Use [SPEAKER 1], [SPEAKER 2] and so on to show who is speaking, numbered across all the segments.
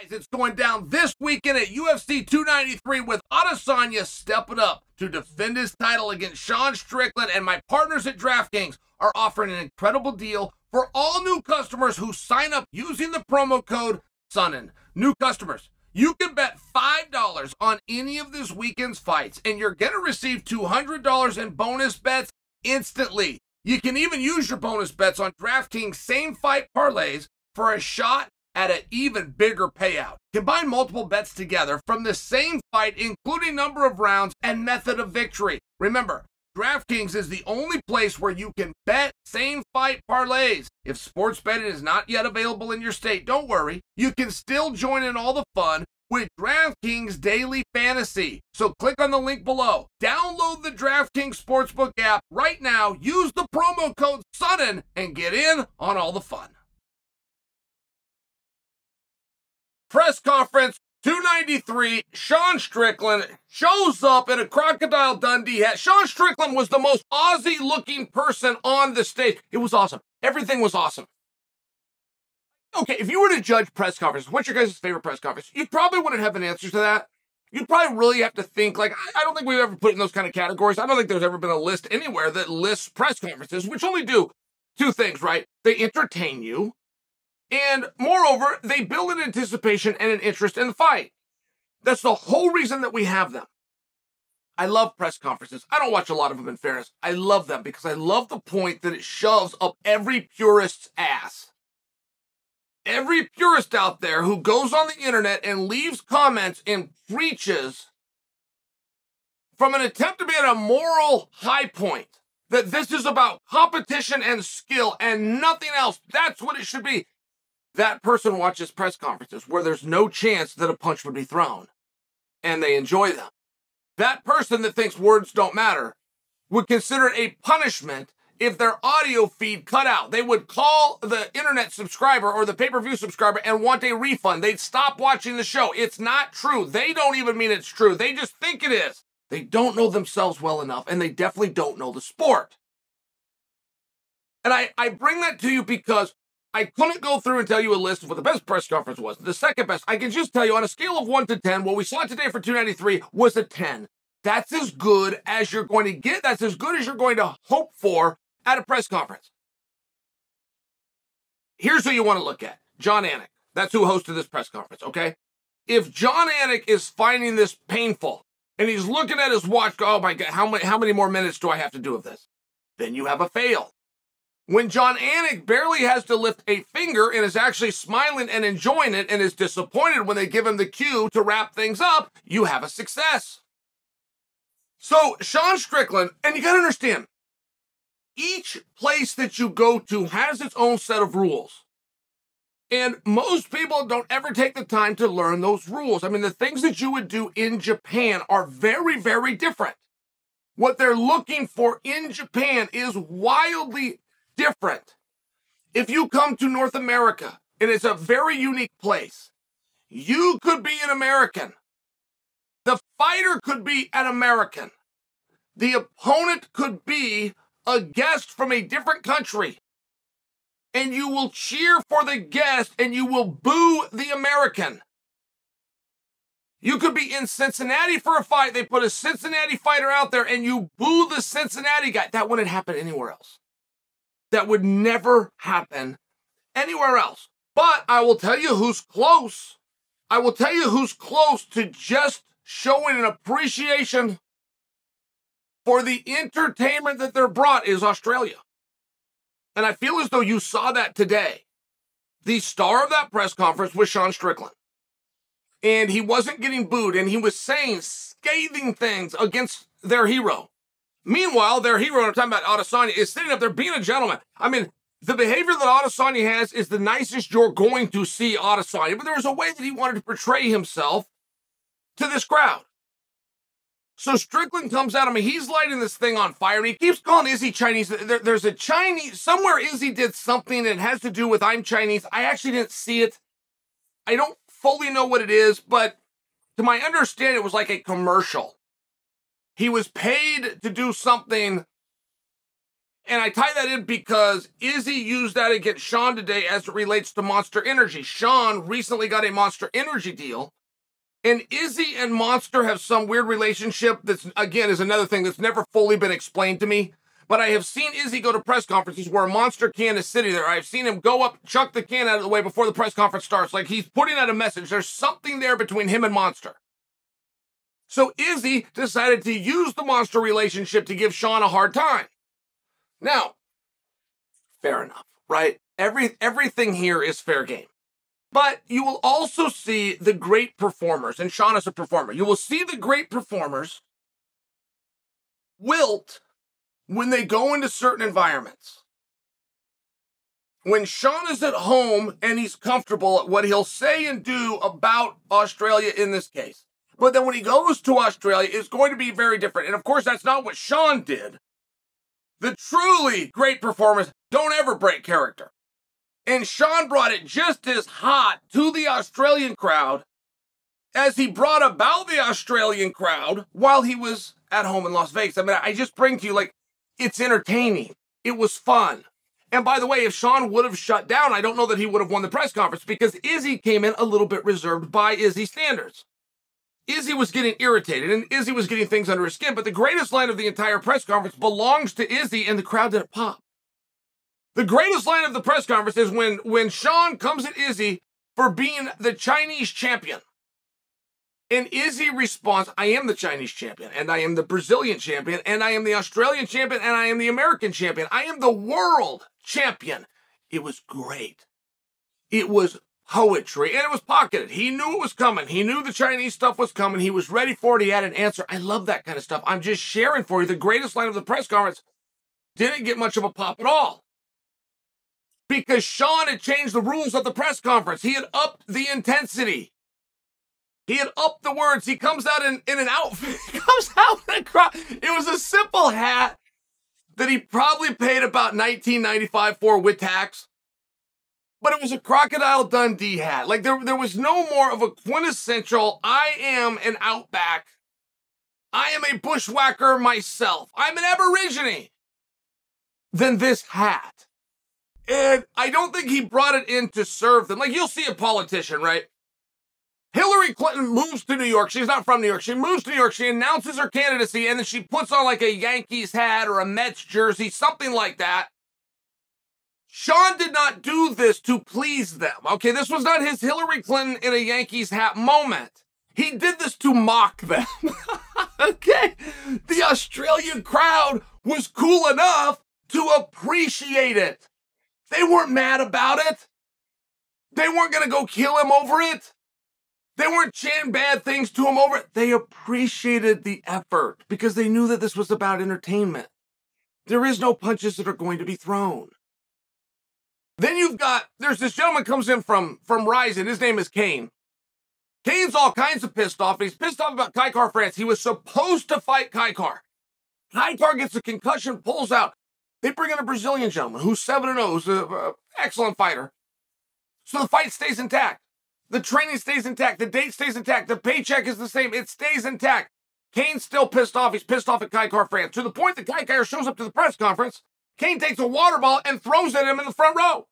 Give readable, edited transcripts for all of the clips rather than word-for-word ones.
[SPEAKER 1] It's going down this weekend at UFC 293 with Adesanya stepping up to defend his title against Sean Strickland, and my partners at DraftKings are offering an incredible deal for all new customers who sign up using the promo code Sonnen. New customers, you can bet $5 on any of this weekend's fights, and you're going to receive $200 in bonus bets instantly. You can even use your bonus bets on DraftKings same fight parlays for a shot at an even bigger payout. Combine multiple bets together from the same fight, including number of rounds and method of victory. Remember, DraftKings is the only place where you can bet same fight parlays. If sports betting is not yet available in your state, don't worry. You can still join in all the fun with DraftKings Daily Fantasy. So click on the link below. Download the DraftKings Sportsbook app right now. Use the promo code Sonnen and get in on all the fun. Press conference 293, Sean Strickland shows up in a Crocodile Dundee hat. Sean Strickland was the most Aussie-looking person on the stage. It was awesome. Everything was awesome. Okay, if you were to judge press conferences, what's your guys' favorite press conference? You probably wouldn't have an answer to that. You'd probably really have to think, like, I don't think we've ever put in those kind of categories. I don't think there's ever been a list anywhere that lists press conferences, which only do two things, right? They entertain you. And moreover, they build an anticipation and an interest in the fight. That's the whole reason that we have them. I love press conferences. I don't watch a lot of them, in fairness. I love them because I love the point that it shoves up every purist's ass. Every purist out there who goes on the internet and leaves comments and preaches from an attempt to be at a moral high point, that this is about competition and skill and nothing else. That's what it should be. That person watches press conferences where there's no chance that a punch would be thrown, and they enjoy them. That person that thinks words don't matter would consider it a punishment if their audio feed cut out. They would call the internet subscriber or the pay-per-view subscriber and want a refund. They'd stop watching the show. It's not true. They don't even mean it's true. They just think it is. They don't know themselves well enough, and they definitely don't know the sport. And I bring that to you because I couldn't go through and tell you a list of what the best press conference was. The second best, I can just tell you on a scale of 1 to 10, what we saw today for 293 was a 10. That's as good as you're going to get. That's as good as you're going to hope for at a press conference. Here's who you want to look at. Jon Anik. That's who hosted this press conference, okay? If Jon Anik is finding this painful and he's looking at his watch, oh my God, how many more minutes do I have to do of this? Then you have a fail. When Jon Anik barely has to lift a finger and is actually smiling and enjoying it and is disappointed when they give him the cue to wrap things up, you have a success. So Sean Strickland, and you got to understand, each place that you go to has its own set of rules. And most people don't ever take the time to learn those rules. I mean, the things that you would do in Japan are very, very different. What they're looking for in Japan is wildly different. If you come to North America, and it's a very unique place, you could be an American. The fighter could be an American. The opponent could be a guest from a different country. And you will cheer for the guest and you will boo the American. You could be in Cincinnati for a fight. They put a Cincinnati fighter out there and you boo the Cincinnati guy. That wouldn't happen anywhere else. That would never happen anywhere else. But I will tell you who's close. I will tell you who's close to just showing an appreciation for the entertainment that they're brought is Australia. And I feel as though you saw that today. The star of that press conference was Sean Strickland. And he wasn't getting booed, and he was saying scathing things against their hero. Meanwhile, their hero, I'm talking about Adesanya, is sitting up there being a gentleman. I mean, the behavior that Adesanya has is the nicest you're going to see Adesanya, but there was a way that he wanted to portray himself to this crowd. So Strickland comes out, I mean, he's lighting this thing on fire, and he keeps calling Izzy Chinese. There's a Chinese, somewhere Izzy did something that has to do with I'm Chinese. I actually didn't see it. I don't fully know what it is, but to my understanding, it was like a commercial. He was paid to do something And I tie that in because Izzy used that against Sean today as it relates to Monster Energy. Sean recently got a Monster Energy deal. And Izzy and Monster have some weird relationship that's, again, is another thing that's never fully been explained to me. But I have seen Izzy go to press conferences where a Monster can is sitting there. I've seen him go up, chuck the can out of the way before the press conference starts. Like he's putting out a message. There's something there between him and Monster. So Izzy decided to use the Monster relationship to give Sean a hard time. Now, fair enough, right? Everything here is fair game. But you will also see the great performers, and Sean is a performer. You will see the great performers wilt when they go into certain environments. When Sean is at home and he's comfortable at what he'll say and do about Australia in this case. But then when he goes to Australia, it's going to be very different. And of course, that's not what Sean did. The truly great performers don't ever break character. And Sean brought it just as hot to the Australian crowd as he brought about the Australian crowd while he was at home in Las Vegas. I mean, I just bring to you, like, it's entertaining. It was fun. And by the way, if Sean would have shut down, I don't know that he would have won the press conference because Izzy came in a little bit reserved by Izzy standards. Izzy was getting irritated, and Izzy was getting things under his skin, but the greatest line of the entire press conference belongs to Izzy, and the crowd didn't pop. The greatest line of the press conference is when Sean comes at Izzy for being the Chinese champion. And Izzy responds, I am the Chinese champion, and I am the Brazilian champion, and I am the Australian champion, and I am the American champion. I am the world champion. It was great. It was poetry, and it was pocketed. He knew it was coming. He knew the Chinese stuff was coming. He was ready for it. He had an answer. I love that kind of stuff. I'm just sharing for you. The greatest line of the press conference didn't get much of a pop at all because Sean had changed the rules of the press conference. He had upped the intensity. He had upped the words. He comes out in an outfit. He comes out in a crowd. It was a simple hat that he probably paid about $19.95 for with tax. But it was a Crocodile Dundee hat. Like, there was no more of a quintessential, I am an outback. I am a bushwhacker myself. I'm an Aborigine than this hat. And I don't think he brought it in to serve them. Like, you'll see a politician, right? Hillary Clinton moves to New York. She's not from New York. She moves to New York. She announces her candidacy, and then she puts on like a Yankees hat or a Mets jersey, something like that. Sean did not do this to please them, okay? This was not his Hillary Clinton in a Yankees hat moment. He did this to mock them, okay? The Australian crowd was cool enough to appreciate it. They weren't mad about it. They weren't going to go kill him over it. They weren't chanting bad things to him over it. They appreciated the effort because they knew that this was about entertainment. There is no punches that are going to be thrown. Then there's this gentleman comes in from Ryzen. His name is Kane. Kane's all kinds of pissed off. He's pissed off about Kai Kara-France. He was supposed to fight Kai Kara. Kai Kara gets a concussion, pulls out. They bring in a Brazilian gentleman who's 7-0, who's an excellent fighter. So the fight stays intact. The training stays intact. The date stays intact. The paycheck is the same. It stays intact. Kane's still pissed off. He's pissed off at Kai Kara-France to the point that Kai Kara shows up to the press conference. Kane takes a water ball and throws at him in the front row.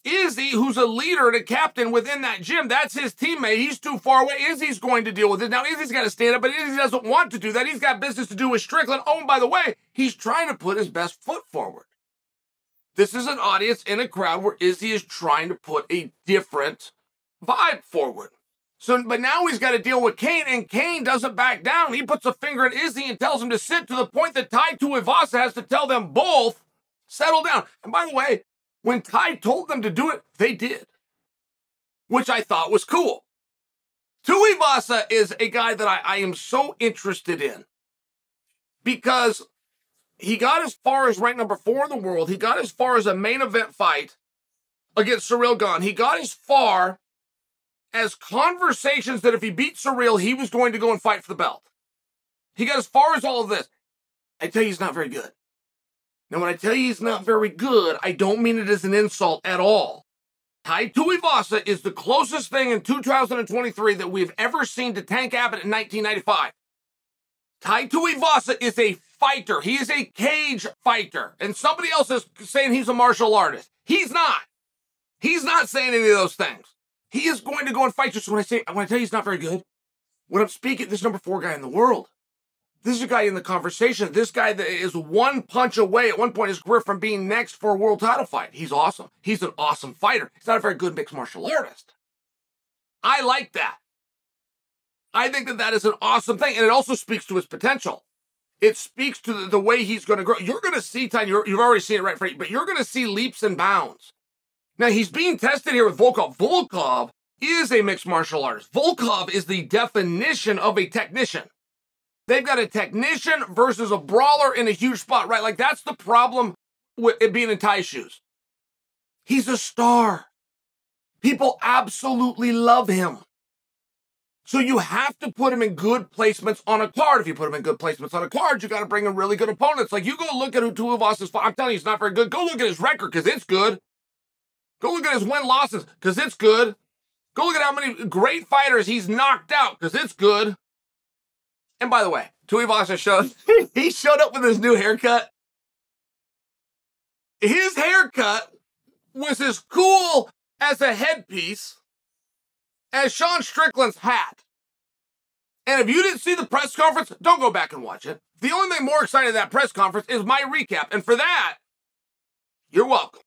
[SPEAKER 1] Izzy, who's a leader and a captain within that gym, that's his teammate. He's too far away. Izzy's going to deal with it. Now, Izzy's got to stand up, but Izzy doesn't want to do that. He's got business to do with Strickland. Oh, and by the way, he's trying to put his best foot forward. This is an audience in a crowd where Izzy is trying to put a different vibe forward. So, but now he's got to deal with Kane, and Kane doesn't back down. He puts a finger at Izzy and tells him to sit, to the point that Tai Tuivasa has to tell them both, settle down. And by the way, when Tai told them to do it, they did, which I thought was cool. Tuivasa is a guy that I am so interested in because he got as far as ranked number 4 in the world. He got as far as a main event fight against Ciryl Gane. He got as far as conversations that if he beat Ciryl, he was going to go and fight for the belt. He got as far as all of this. I tell you, he's not very good. Now, when I tell you he's not very good, I don't mean it as an insult at all. Tai Tuivasa is the closest thing in 2023 that we've ever seen to Tank Abbott in 1995. Tai Tuivasa is a fighter. He is a cage fighter. And somebody else is saying he's a martial artist. He's not. He's not saying any of those things. He is going to go and fight you. So when I tell you he's not very good, when I'm speaking, this number 4 guy in the world. This is a guy in the conversation. This guy that is one punch away at one point in his career from being next for a world title fight. He's awesome. He's an awesome fighter. He's not a very good mixed martial artist. I like that. I think that is an awesome thing. And it also speaks to his potential. It speaks to the way he's going to grow. You're going to see, Ty, you've already seen it right for you, but you're going to see leaps and bounds. Now, he's being tested here with Volkov. Volkov is a mixed martial artist. Volkov is the definition of a technician. They've got a technician versus a brawler in a huge spot, right? Like, that's the problem with it being in Ty's shoes. He's a star. People absolutely love him. So you have to put him in good placements on a card. If you put him in good placements on a card, you got to bring in really good opponents. Like, you go look at who Tuivasa fought. I'm telling you, he's not very good. Go look at his record, because it's good. Go look at his win-losses, because it's good. Go look at how many great fighters he's knocked out, because it's good. And by the way, Tuivasa he showed up with his new haircut. His haircut was as cool as a headpiece as Sean Strickland's hat. And if you didn't see the press conference, don't go back and watch it. The only thing more exciting than that press conference is my recap. And for that, you're welcome.